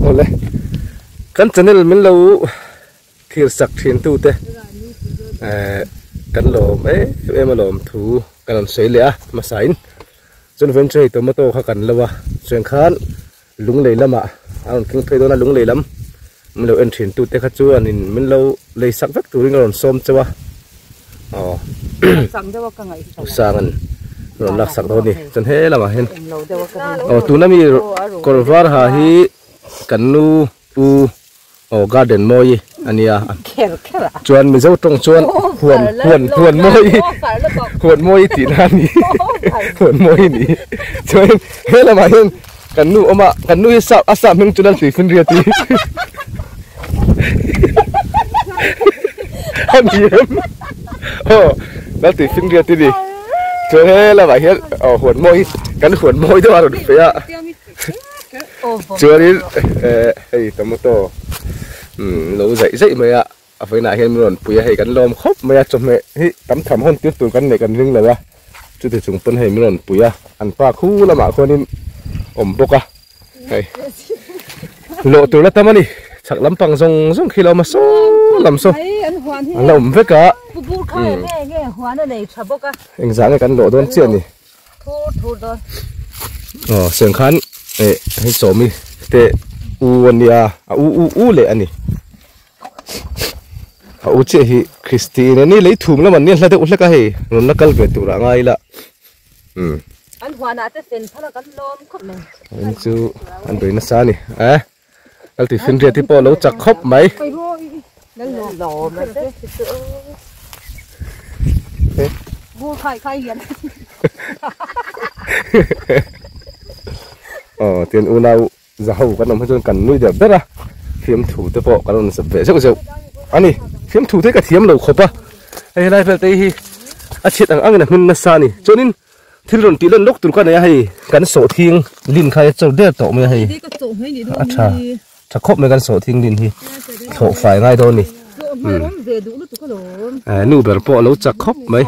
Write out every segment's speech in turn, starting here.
ole kan channel min lo thir sak thin tu te kan lom em lom thu kan sei le a ma sain chun ven chei tomato kha kan lawa chen khan lung leilama an king thei dona lung leilam min lo en thin tu te kha chu anin min lo lei sak vek turing ron som chawa sang dewa ka ngai sangan ron lak sak do ni chan he lama hen tu na mi korvar ha hi kanu u garden moi ania chuan mi zo tong chuan huan moi ti na ni huan moi ni chuan he lama hen kanu oma kanu hi sa asa meng chuan ti fin ria ti ani nó từ phim kia đi cho thế là phải hết huồn môi cắn huồn môi cho vào được phải ạ chưa đi tomato lâu dậy mày ạ phải nãy hiện mình bây giờ cắn lom khóc mày cho mẹ tắm thầm hơn tiếp tục cắn này cắn riêng là ba chú thì chúng phân hiện mình bây giờ ăn pa khu là mà con đi bốc à lộ từ là tâm đi chắc lắm bằng dòng khi mà số làm số lồng với cả anh dáng cái cán lộ đơn chuyện đi sườn khán hay số mi tệ uania u lệ anh u chị hi Christine này lấy thùng là mình nên là được lấy cái gì nó cල් về tủ ra ngay là anh hoàn à tên thằng nó cắn lom khóc này anh chú anh đối nó xa nè anh thì phiên thì bỏ lâu chặt khóc mấy tiền u nào giàu cái nông dân cần nuôi đẹp rất à phiếm thủ tới bộ cái nông sập vệ rất rộng anh đi phiếm thủ thế cả thiếm lẩu khóc à hay là về đây chết ăn này mình xa nè cho nên thì lần tí lần lúc tụi con này hay cắn sổ thiêng linh khai cho đeo tổ mới hay chắc khóc mấy cắn sổ thiêng linh thì thổ phải ngay thôi nè nụ bờ bộ lâu chắc khóc mấy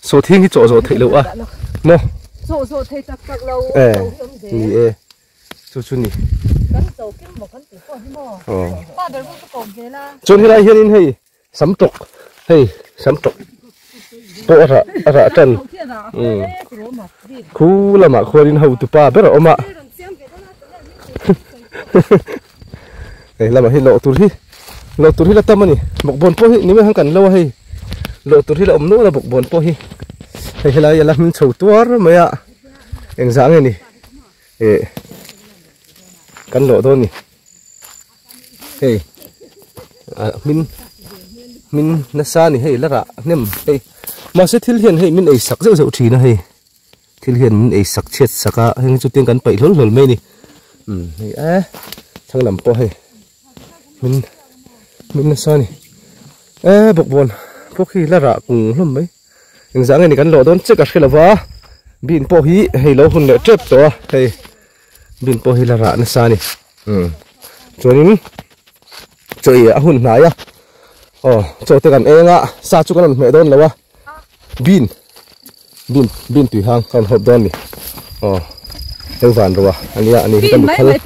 sổ thiêng thì chỗ thầy lâu à no sổ thầy chắc lâu nè chú nè cho nên đây hiện hay sắm trục bộ ra chân khu là mà khu đi hầu tụ pa biết rồi mà này là mà hi lộ tụi hi là tâm này bọc bồn po hi nếu mà không cần lâu hay lộ tụi hi là ấm nụ là bọc bồn po hi hay là mình sầu tua rồi mấy ạ anh dáng này nè căn lộ thôi nè hey mình nó xa nè hay là ra nem hey mà sẽ thiếu hiền hay mình ấy sắc dễ dậu chỉ nó hay thiếu hiền mình ấy sắc chết sắc à hay chút tiền cắn bậy lớn mê nè thằng làm po hay mình nó xa nè bọc bồn có khi là ra cùng lắm mấy những dáng này cắn lộ đón trước cả khi là vá bin po hi hay lâu hơn nữa chết to hay bin po hi là ra nó xa nè cho nên chơi à hun nãy à chơi tới gần em ạ xa chút con mẹ đón là wa bin tùy hang con hộp đón nè hơi vàng rồi anh ấy cái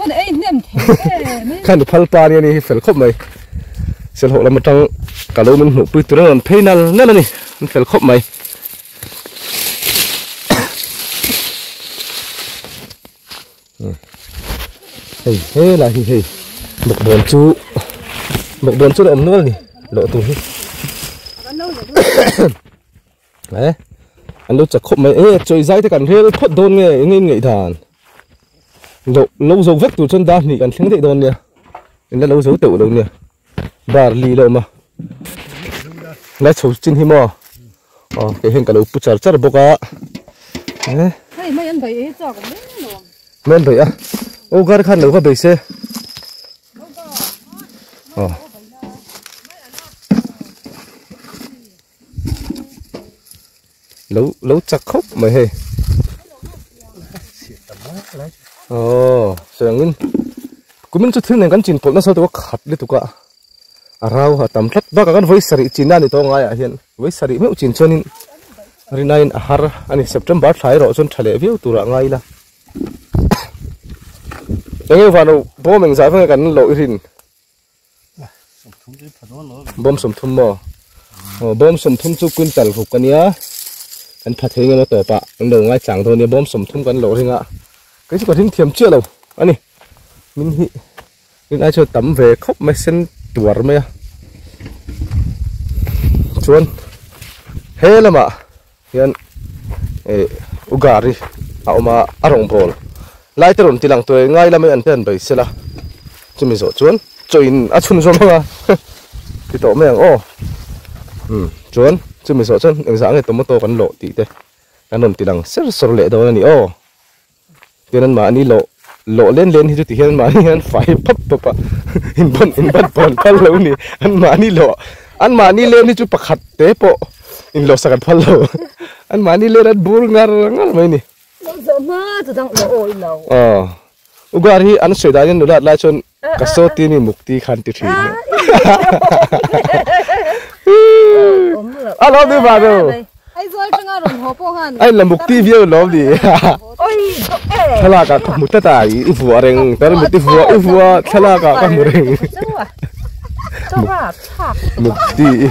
khăn được phal pa này phải khóc mày sẽ hộ là một trong cả lối mình hụt tụi nó phê nè mình phải khóc mày hey là hey một bồn chú ẩm nữa nè lộ tụi đấy anh lúc chặt khúc mấy chơi dây thì cần hết phốt đôn nghe nghĩ thàn lâu dấu vết từ chân đá thì cần thấy đôn nè nên lâu dấu tự đâu nè bà lì đâu mà lấy sầu chín hi mò cái hình cả lâu bút chặt bốc á men vậy à ô gar khăn đâu có bể xe lâu chắc khóc mày hề sao ngin cũng mình chút thứ này gắn chín phốt nó sao tụi khát đi tụi cả rau hả tầm thắt ba cái với sari chín này to ngay à hiện với sari mấy chín cho nên rinain har anh September thái rồi cho thale view tụi ngay là Yang vào đâu bom mình giải phân cái lộ rin bom sum thum mò bom sum thum chú quên tal phục cái nhá anh phát hiện cái tổ bạ anh đầu ngay chẳng thôi nè bom sum thum cái lộ rin ạ cái gì có thêm thiềm chưa đâu anh này mình nhưng ai cho tắm về khóc mấy sen tuột mấy à chuan hết là mà hiện ugari áo mà arong bol lại từ rồi tilang tuổi ngay là mấy anh tên bảy xe là chúng mình rồi chuan choin chun rồi mà cái tổ mấy anh chuan chúng mình rồi chuan anh sáng ngày tomato còn lộ tí thế anh nằm tilang sờ lệ đâu này cho nên mà anh đi lộ lên thì thì hiện mà anh phải pop in ban pal lâu nè anh mà anh lên thì chú bạc hạt tế bộ in lộ sạc pal lâu anh mà anh lên anh bul ngar mấy nè ugari anh soi đại nhân nulat lại chọn kaso tini mukti khan ti thi alo đi vào rồi anh là mukti view love đi thala ka mukta ta ifu areng tar mukti ifu thala ka mureng mukti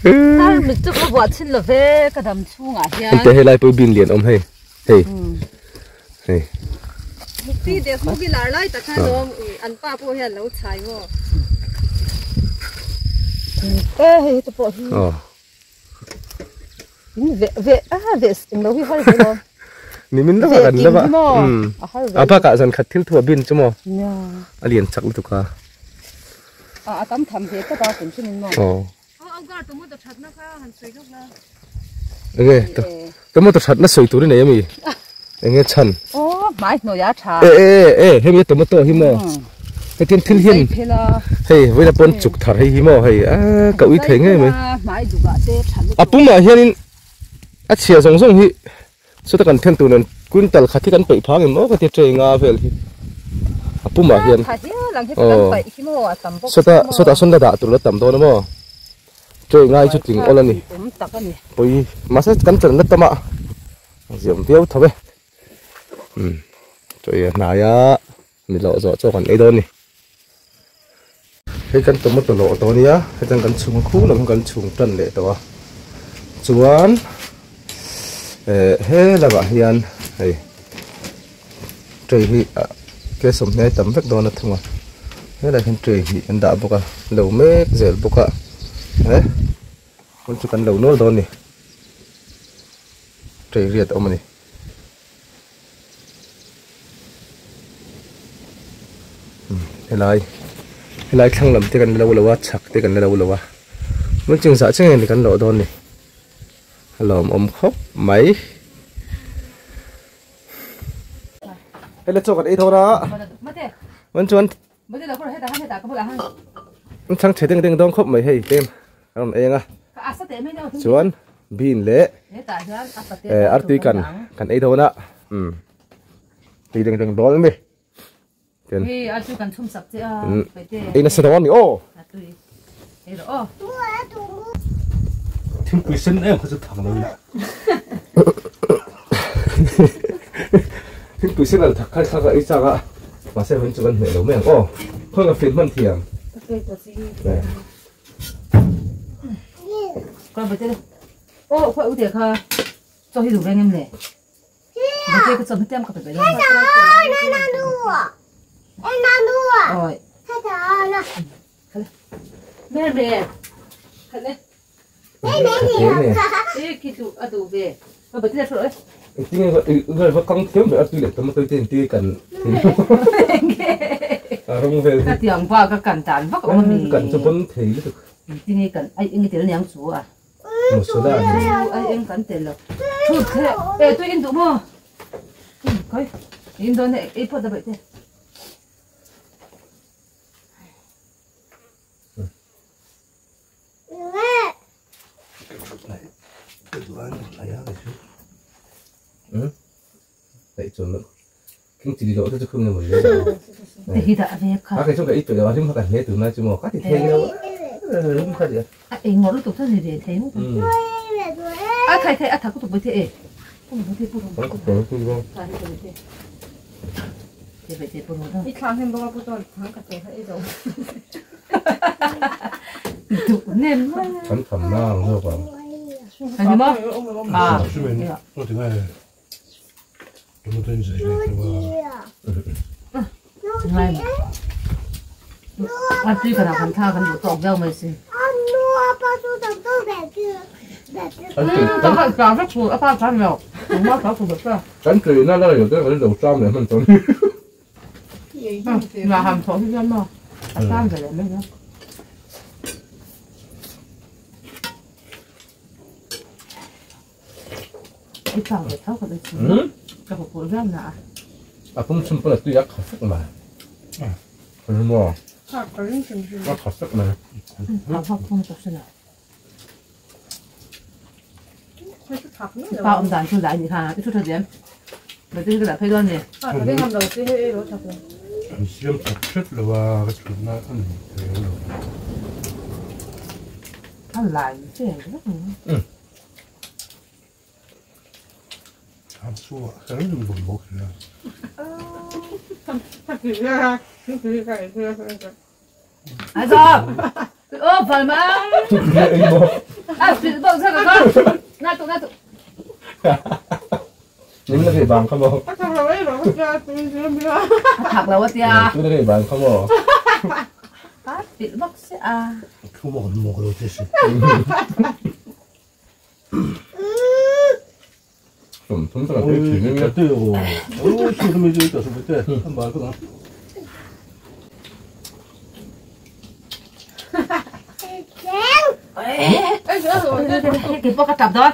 mình chụp cái vợ xin là về cái đầm chuông à anh thấy lại bữa bin liền ông hay hey đi để không bị lái lại tất cả đồ ăn ba bữa hiện lâu chạy vô ê cái bộ về lâu hi hơi rồi ni min đâu gần đâu vậy apa cả dần khát thiếu thua bin chứ mò liền chắc luôn cả tắm thầm thế cái đó cũng chứ mình mò ông gar tụi mình tập nó khá hẳn sấy lúc là tụi mình tập nó sấy túi này em nghe chân mãi nồi giá trà ê hay tụi mình to hi mò cái tiền thiên hiền hey với là bốn chục thằng hay hi mò hay cậu ý thấy nghe mày bún mà hiền chia rong rong hi số ta cần thiên tụi nên quân tàu khát thì cần bảy phá em cái tiền chơi ngà về bún mà hiền số ta xuân đã tụi nó tầm to nữa mò chơi ngay chút tiếng ô lần này bởi mà sẽ cắn chân đất tâm ạ diễm tiêu thôi chơi này á mình lộ rõ cho còn ấy đơn này cái cắn tôm một lộ to này á cái chân cắn chung khu là không cắn chung trần lệ to chuan hết là bà hiền này chơi thì cái sủng này tấm vết đó nó thôi mà hết là hình chơi thì anh đã bốc à lẩu mét dẻo bốc à đấy con chú cần đầu nốt đó nè trời riết ông này hay lại thằng làm thì cần lâu lâu chắc thì cần lâu lâu muốn chừng xã chứ thì cần lộ đó nè lòm ôm khóc mấy hay là cho cái ấy thôi đó vẫn chuan thằng chế tiếng đông khóc mấy hay tem làm em à chuan bin lệ ăn tuy cần ấy thôi đó thì đừng đó nữa đi anh nó sẽ đó mình ô thêm quý sinh em không thằng nào thêm quý sinh là thật khai sao cái sao ạ mà sẽ vẫn chưa gần hiểu mấy ô không là phiền phân thiềm con bây giờ ô khoai ưu tiệc ha cho hi đủ anh em này bây giờ cái chồng tem có phải vậy đâu em đang đùa rồi mẹ mẹ ê kí tụ à tụ về mà bây giờ rồi tiếng người vẫn con thiếu về tuy là tôi tên tuy cần không về cái tiếng vào cái cẩn thận vắt ông mình cần cho vẫn thấy được tiếng ấy cần anh tiền nhang số à một số là anh cần tiền là thôi thế ê tôi in đủ mà coi in đồ này ít phải vậy thế đấy chuẩn lắm kinh chỉ lỗi cho không là một cái thì đã về cái trong cái ít tuổi đó chúng ta cần nghe từ nay chúng ta cắt thì thêm đâu đúng không vậy anh ngồi lúc tục thế gì để thấy không thầy thầy thật có tục với thế 一看见不不断，看个这还一种。ถูกเน้นมาก ฉันทำหน้าเลือกว่า อันนี้มั้งอ่า 주면 어디 가야 너무 던지ไม่วันที่ขนาดพันท่ากันอยู่ตอกเย้าไม่สิต้องให้กลางสักสูตรป้าฉันแล้วผมว่าเขาสูตรแบบ ฉันเคยนั่นแล้วอยู่ด้วยกันเดี๋ยวจ้ามเลยมันตอนนี้ มาทำสองที่ยันมาตามไปเลยไม่นะไอ้ต่างเท่ากับไอ้ชิ้นกับผมเรื่องนะ อ่ะผมชิมเปิดตู้ยักษ์ขัดสักมาคุณหมอว่าขัดสักมา เอาพ่อพุ่งตัวเสนอป้าอมดานช่วยได้ดีค่ะที่ชุดทะเบียนเดี๋ยวจะกระดาษให้ด้วยเนี่ย 시험 잡혔을 와 존나 하는 ท่านหลายเสียง 잡수와 사람 좀 먹으려 ไอ้จอบโอ้ฝันมั้งอ่ะปิดบอกซะก่อนน่าตุน่าตุ นี่ไม่ได้บางเขาบอก ถักแล้ววะเตี้ย ไม่ได้บางเขาบอก ปิดบอกสิอ่ะ 표먹은 먹어도 됐어 ผมตลอดที่ถึงนี่ 어때요 시름이 좀 있다 소리 때 한번 알거든 เอ้ยเก็บปากกระตับดอน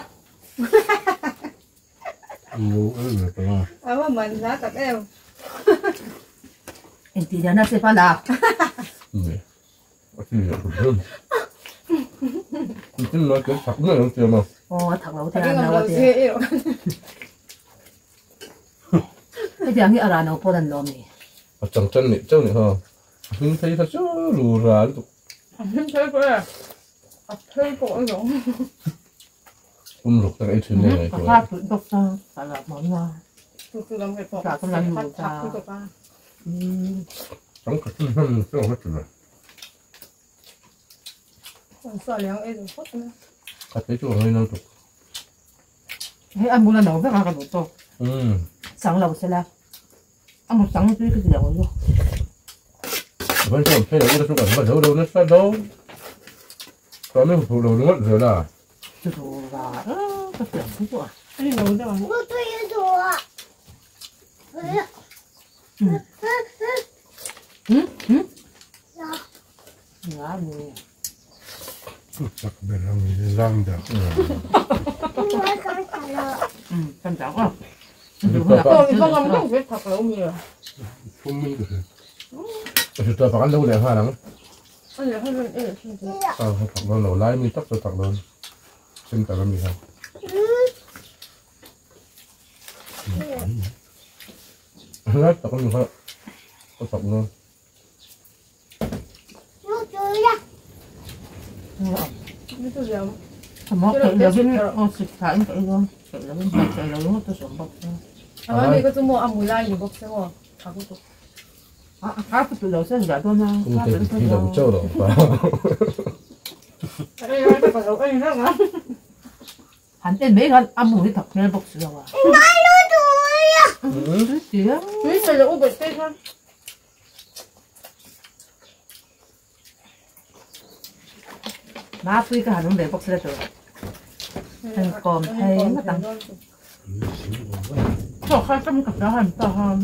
뭐 그랬구나 mà mình đã tập eo เอ็นตีเดียวน่าเสียฟันดาว นี่ก็คือคุณจิ้มน้อยเกินผักเมื่อต้องเจอมา โอ้ถักแล้วเตี้ย cái นะ ngầm วะ đầu เตี้ย xe eo ไอ้เตี้ยนี่อะไรเนาะพอดันโดมี จังจันนี่เจ้านี่ฮะคุณthấy他就路然都 thấy cái thấy cổ giống คุณหลอกแต่ไอ้ถึงเนี่ยไง กับ ตัว ภาพถึงตกตาตลอดหมอนว่า từ làm cái cổ Dạ, con làm phát nhiều thạc ra. cái cổ ba ทั้งกระตุ้นทั้งเจ้าไม่ถึงเลย còn sợ léo eo rồi phốt nữa ขัดไปช่วงให้น้องตก เฮ้ยอันบุญละหนูไม่กล้ากระโดดโตสั่งเราเสร็จแล้วอันบุญสั่งด้วยก็เดี๋ยวอยู่ วันก่อนใช่เราจะช่วยกันมาเดี๋ยวเราเนี่ยซะเดี๋ยวตอนนี้ผมเราเนี่ยเดี๋ยวละ จะดูว่าก็เสียงทุกตัว cái gì nấu cho我对着我。 งามี 딱 매랑 랑다 กันจังอ่ะ rồi thì con ngâm cái vết thật lâu nhiều 손문이 그래 จะตัวประกันเราเนี่ยห้าหลัง anh là hơi lên eo xin thế ผักเราเราไล่มีตักตัวผักเราเช่นแต่ละมีครับแล้วแต่ก็มีเขาก็ผักเรา cái tôi giống ทำไมเกิดเดี๋ยวนี้โอ้สิขายไปเลยเกิดแล้วมันเกิดแล้วมันจะสมบูรณ์ à đây có tôi mua ăn mùi lai nhiều bốc xe hoa thạc cái cổ อ่ะข้าวตัวเราเส้นใหญ่ตัวนั้น คุณ ข้าว เต็ม เป็นตัว ที่เราเจ้าหรอเปล่า đây là cái cổ anh đó mà หันเต้นไม่กันอ่ะหมูที่ถักเนี่ยบอกเสือว่ะเสีย quý này là u bệt tê thôi มาคุยกันหาลุงเด็กบอกเสือตัวเป็นกอมไทยมาตั้งชอบข้าวต้มกับน้ำหั่นตาหอม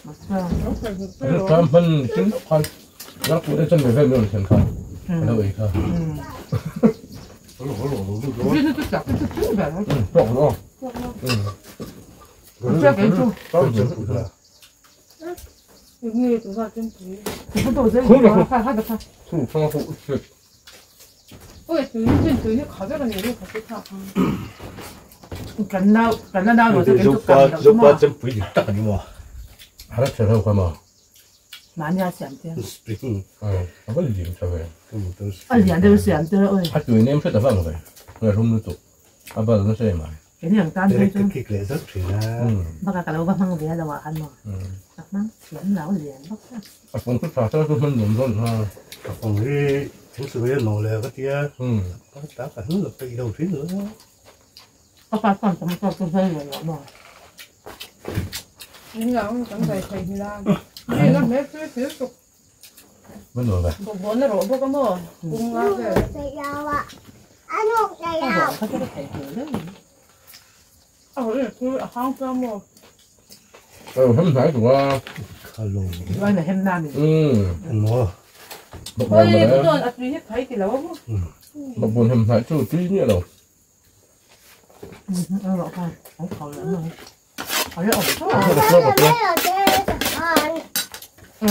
มาเสือ แล้วถ้ามันกินควันแล้วกูได้จนไม่ได้เรื่องเช่นกันแล้วอีกครับ 우리 는 또 약간 또 뜨는 거야. ตกเนาะ 갑자기 또 여기 누가 좀 보여 그것도 어제 하다 파. ถูกต้องถูกสุด 왜 등이 가져가는 얘기 같이 타 간나 어제 계속 족바 좀 보이지 딱 아니 뭐 หาได้เท่ากันมา 많이 하지 않대. 스프링 มันก็ดีใช่ไหม 그럼 또 빨리 안 되면 안 들어. ถ้าอยู่ในนี้ไม่ใช่แต่ฟังเลยเมื่อรุ่มรู้ตัวอาบ้าต้องใช่ไหม cái này tan thôi chứ kịch lệ rất thì là bác cả lâu bác mang về là ăn mà bác mang chuyển lão liền bác con cứ thả cho mình dùng rồi ha còn cái chúng sự bây giờ là cái kia có tất cả thứ là tùy đầu thứ nữa bác còn tôi thấy rồi mà những người cũng chẳng phải thầy là đây là mấy cái thứ tục mới rồi này bộ vốn là rồi bố có mơ cùng là cái không có thầy đấy ở đây là không có mơ không phải của khá lâu đây là hem nam nó bọc ôi buồn bữa mà đó ăn hết thấy thì lâu bọc buồn hem phải chút tí nữa đâu rõ ràng không khó lắm rồi hỏi ổn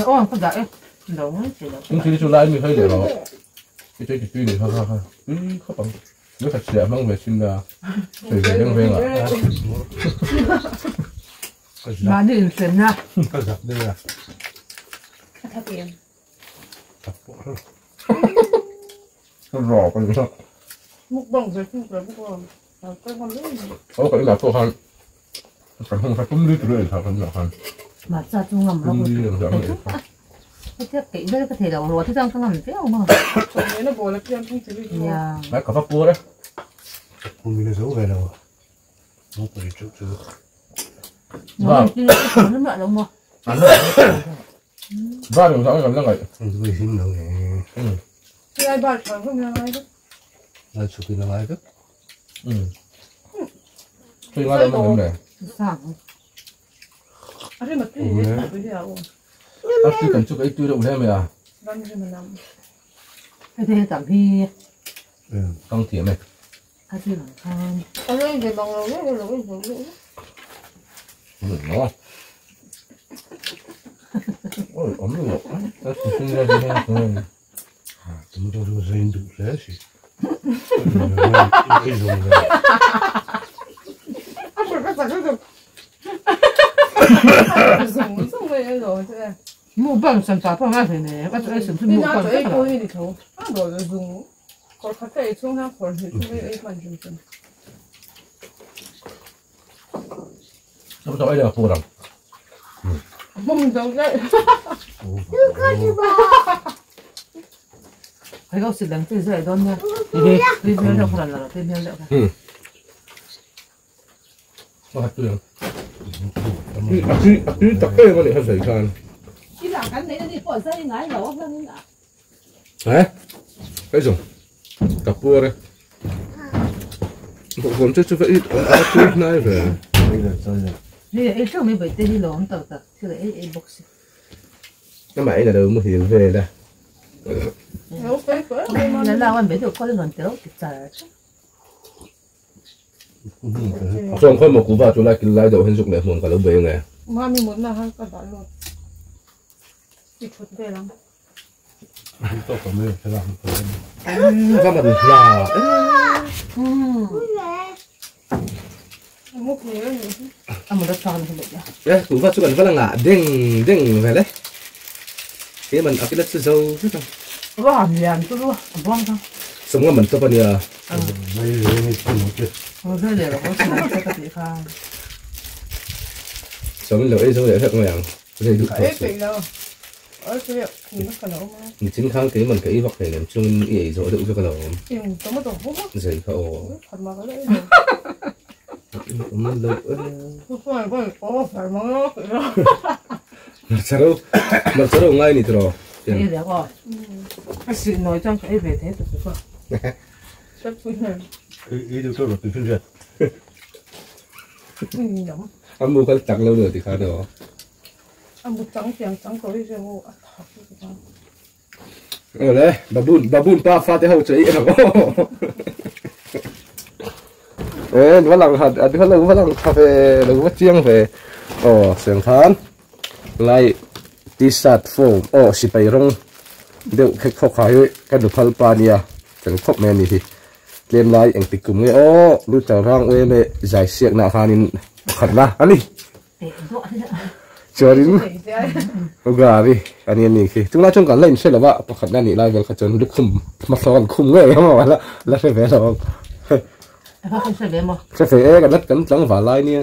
ôi không dạy đúng chỉ là cũng chỉ cho lại mình hơi để đó cái chơi cái này ha không bằng nếu thật sự mang về xin là phải về đem về à mà đi xem nha có giặc đây là thật tiền nó rò cái gì đó mục bông rồi không rồi mục bông cái con đấy cái là tôi han phải không phải cũng đi rồi thật không là han mà sao chung ngầm nó đi làm sao cái thiết kỹ với cái thể đầu rồi thế rằng không làm thế mà còn nếu nó bồi là kia không chỉ được đấy có pháp cua đấy không biết nó giấu về đâu nó phải trước trước nó nó mẹ đâu mà ba đường sáu còn là vậy không biết xin đâu này cái ai bảo chẳng không là ai đó là chụp cái nào ai đó khi mà đâu mà này sao ở đây mà cái gì đấy bây giờ chỉ cần chụp cái túi đựng thêm à đang đi mà làm cái thế cảm thi không thiệt này cái gì làm tham ở đây thì bằng lỗ cái lỗ nó ôi ấm được nó chỉ ra đi ha chúng tôi đưa ra đủ thế gì à phải cái gì dùng dùng cái rồi thế mua bằng sản phẩm mà phải này bắt đầu sản phẩm đi mua ra bằng chỗ ấy coi đi thôi à rồi dùng còn khách ấy xuống ha còn thì chúng ấy quan trọng nó cho ấy là phù đồng mông đâu đấy phải có sự đánh từ dưới đó nha đi theo đâu còn là đi theo đâu nó hạt tường chứ tập cái con này hơi sấy khan cái là cái này đi bỏ dây ngái lỗ hơn nữa đấy cái dùng cặp cua đây bộ vốn trước phải ít ở túi này về bây giờ sao giờ đây là trước mới bị tê đi lỗ tờ tờ chứ là box cái máy là đâu mà hiểu về đây là lao anh biết được có lên gần tới cái trời trong khơi một cú vào chỗ này cái lái đầu hình dụng này muốn cả lớp bể này mà mình muốn là hai cái đó luôn đi chút về lắm tôi có mấy cái làm các bạn là mua cái gì anh muốn cho nó không được đấy cú vào chỗ gần vẫn là ngã đinh đinh về đấy cái mình ở cái đất sâu rất là có hàm liền tôi luôn vâng không sống là mình cho bao nhiêu mấy cái này không được rồi đây là có sự làm cho cái gì không sống là ấy sống để thật ngoan đây được cái gì đâu ở cái gì nó còn đâu mà chính kháng cái mình cái hoặc phải làm chung ý rồi được cho cái đầu tiền có mất đồ hút dày khẩu thật mà cái đấy mình đâu phải mà nó mà sao đâu ngay nè rồi cái gì đó rồi cái sự nói trong cái về thế tôi không chắc phải này ý tôi là từ phiên duyệt nhắm anh mua cái chặt lâu rồi thì khá được ăn một trắng tiền trắng có đi rồi ở đây bà bún pa pha tới hậu cháy nó ê nó làm hạt nó làm cà phê nó có chiang về sườn thán lại t-shirt foam xì bay rong đều khách khóc khai cái đồ phal pania chẳng khóc men gì thì lên lại anh tích cùng nghe lúc chào rang ơi mẹ giải xiếc nạ khanin khẩn na anh đi chờ đến gà đi anh em khi chúng ta trong cả lên sẽ là vợ khẩn na nị lại về khẩn chân lúc khum mà sao khum nghe mà là phải về rồi เขาเคยใช้เลยมั้ง sẽ phải cái đất cắn trắng và lai nè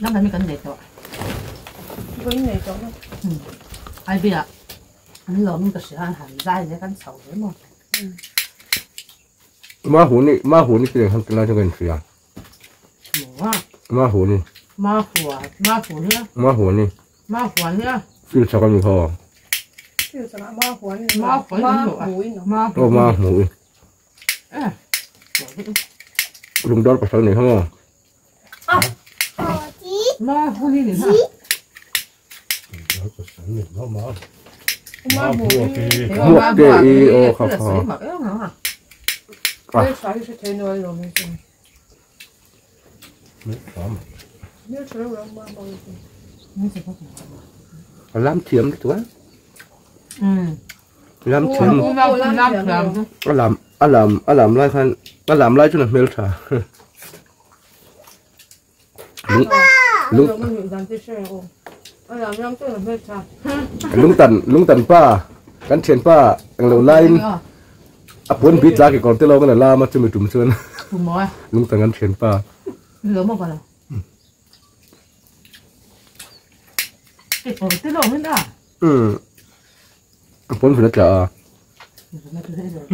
นั่นมันมีกันเด็ดตัว với này cho nó ไอ้เบี้ยอันนี้เรามันก็เสียหันได้เลยกันเสาเลยมั้ง má hủ này cái hàng cái nào cho gần phía หมูว่า má hủ này มาหัวเนี่ย má hủ này มาหัวเนี่ย phiêu sao con mình kho chứ sao mà huấn ma huấn mũi nó มา ô má hủ เอ๊ะ lùng đót vào sau này không à มาหัวนี่นี่ฮะ nó có sẵn này nó mà ma mũi mua cái ô khó khó cái sai sẽ thấy nói rồi mình mấy khó mà nếu chơi rồi ma bao nhiêu làm thiếm đấy chú á อืม làm กู thiếm ว่ากูรับเรื่อง làm lai khan làm lai cho nó mel trà lúc mình nhận ra cái chuyện ô làm năm tôi là biết sao lung tần pa cắn chén pa ang lâu lai cuốn bít ra cái còn tới lâu cái là la mà cho mình trùm sơn กูมอย lung tần cắn chén pa เหลือมากกว่าเราเก็บของที่ลงนี่ได้ cuốn phải nó chả ไม่เป็นไรเลย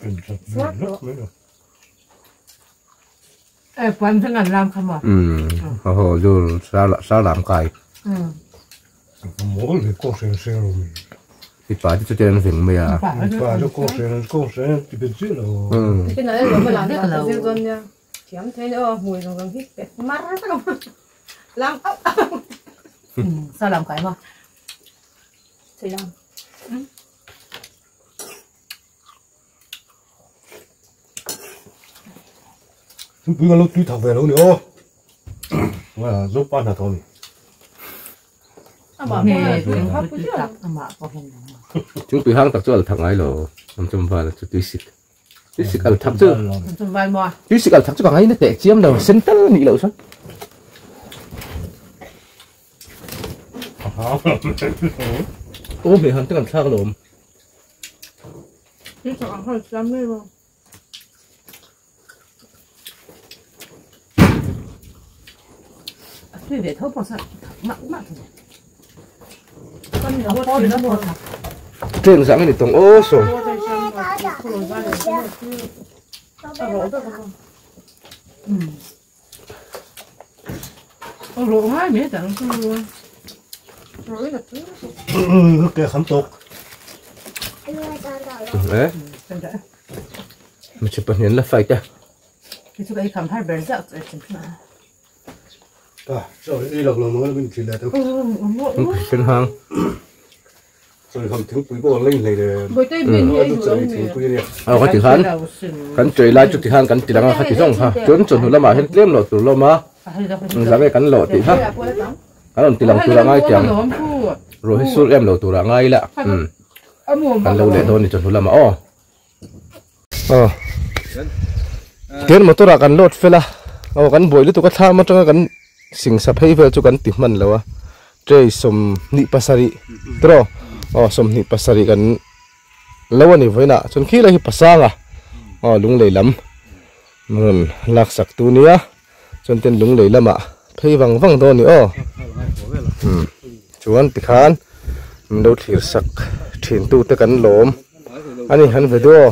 cần sạch nước mới được เอ้ฟันทั้งนั้นรามคำว่า hồ dù sao làm cài อืม mỗi người con xe rồi thì phải cho trên phim mày à ป่าไม่ได้ và cho con xe thì bên dưới rồi cái này là mới làm là riêng con nha chém thế nữa mùi rồi còn hít bẹt mắt không làm ốc อืมสลัมไก่มา thì làm chúng tôi lúc đi thằng về đâu nữa mà giúp ban là thôi à mà nghe mua tiếng hấp cứ cái chứ tập mà có hình chúng tôi hang tập cho là thằng ấy rồi làm cho mà là cho tôi xịt là thằng chứ จนวันมอ tôi xịt là thằng chứ còn ấy nó tệ chiếm đâu xin tớ nhị lậu sao ôm mày hắn tức làm sao cái lồm chứ chẳng hơi dám đi mà cái về thấu bao giờ mặn mặn con nó nhỏ có thì nó nó có buồn trên sáng này tổng ô rồi mua tay xăm và không rồi ra được cái này chứ rổ được không rổ hai mấy chẳng cứ rổ là thứ cái khám tục đấy mình chụp hình là phải ta cái chỗ ấy cầm hai bể dạo rồi chừng nào rồi đi lọc lồng mình chỉ là thôi trên hang rồi không thiếu quý bộ lên này để với tay mình nó như rồi vậy thiếu quý này có tiếng hán cắn trời lai chút tiếng hán cắn tiếng hán tiếng rong ha chuẩn chuẩn là mà hết lem lọt từ lo mà giá cái cắn lọt thì ha cắn tiếng lòng từ là ngay chẳng rồi hết suốt em lọt từ là ngay lạ cắn lâu lẹ thôi thì chuẩn là mà tiếng mà tôi là cắn lọt phê la cắn bồi lúc tôi có tham mà trong cắn sinh sắp hay về cho cắn tìm mình là chơi sum nị pasari tro sum nị pasari kan lawan ni voina chon khi la hi pasanga lung lei lam mun lak sak tu nia chon ten lung lei lama phei wang wang do ni chuan tikhan do thir sak thin tu te kan lom ani han ve do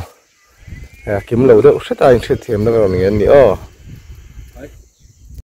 kim lo do hretai thri thiam na ro ni